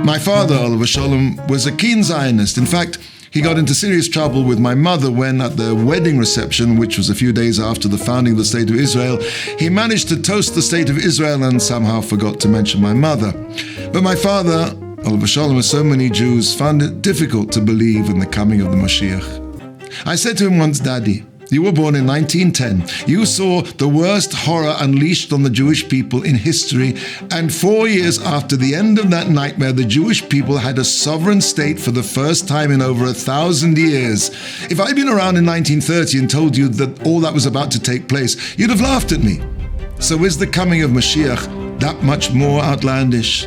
My father, Olav haShalom, was a keen Zionist. In fact, he got into serious trouble with my mother when, at the wedding reception, which was a few days after the founding of the State of Israel, he managed to toast the State of Israel and somehow forgot to mention my mother. But my father, Olav haShalom, as so many Jews, found it difficult to believe in the coming of the Mashiach. I said to him once, "Daddy, you were born in 1910. You saw the worst horror unleashed on the Jewish people in history, and 4 years after the end of that nightmare, the Jewish people had a sovereign state for the first time in over 1,000 years. If I'd been around in 1930 and told you that all that was about to take place, you'd have laughed at me. So is the coming of Mashiach that much more outlandish?"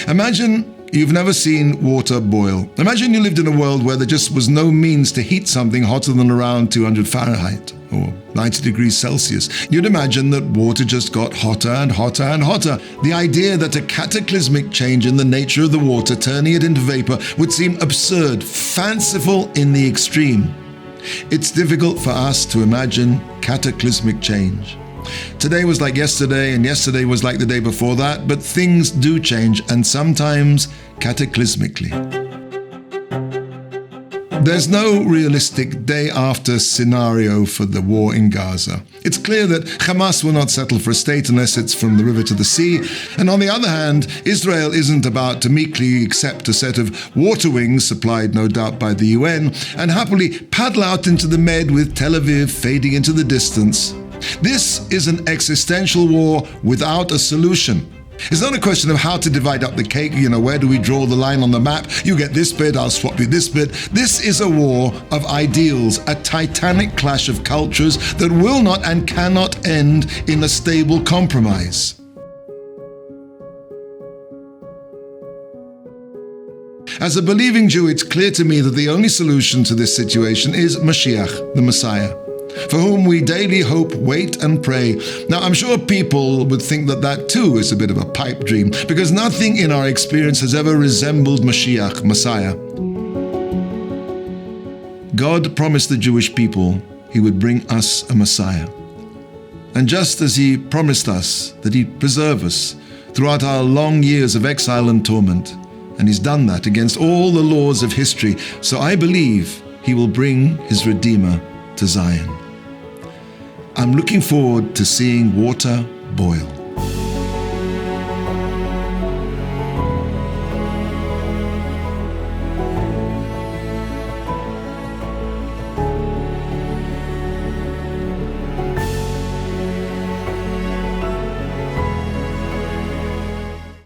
Imagine you've never seen water boil. Imagine you lived in a world where there just was no means to heat something hotter than around 200 Fahrenheit or 90 degrees Celsius. You'd imagine that water just got hotter and hotter and hotter. The idea that a cataclysmic change in the nature of the water, turning it into vapor, would seem absurd, fanciful in the extreme. It's difficult for us to imagine cataclysmic change. Today was like yesterday, and yesterday was like the day before that, but things do change, and sometimes cataclysmically. There's no realistic day-after scenario for the war in Gaza. It's clear that Hamas will not settle for a state unless it's from the river to the sea, and on the other hand, Israel isn't about to meekly accept a set of water wings, supplied no doubt by the UN, and happily paddle out into the Med with Tel Aviv fading into the distance. This is an existential war without a solution. It's not a question of how to divide up the cake, where do we draw the line on the map? You get this bit, I'll swap you this bit. This is a war of ideals, a titanic clash of cultures that will not and cannot end in a stable compromise. As a believing Jew, it's clear to me that the only solution to this situation is Mashiach, the Messiah, for whom we daily hope, wait, and pray. Now, I'm sure people would think that too is a bit of a pipe dream, because nothing in our experience has ever resembled Mashiach, Messiah. God promised the Jewish people He would bring us a Messiah. And just as He promised us that He'd preserve us throughout our long years of exile and torment, and He's done that against all the laws of history, so I believe He will bring His Redeemer to Zion. I'm looking forward to seeing water boil.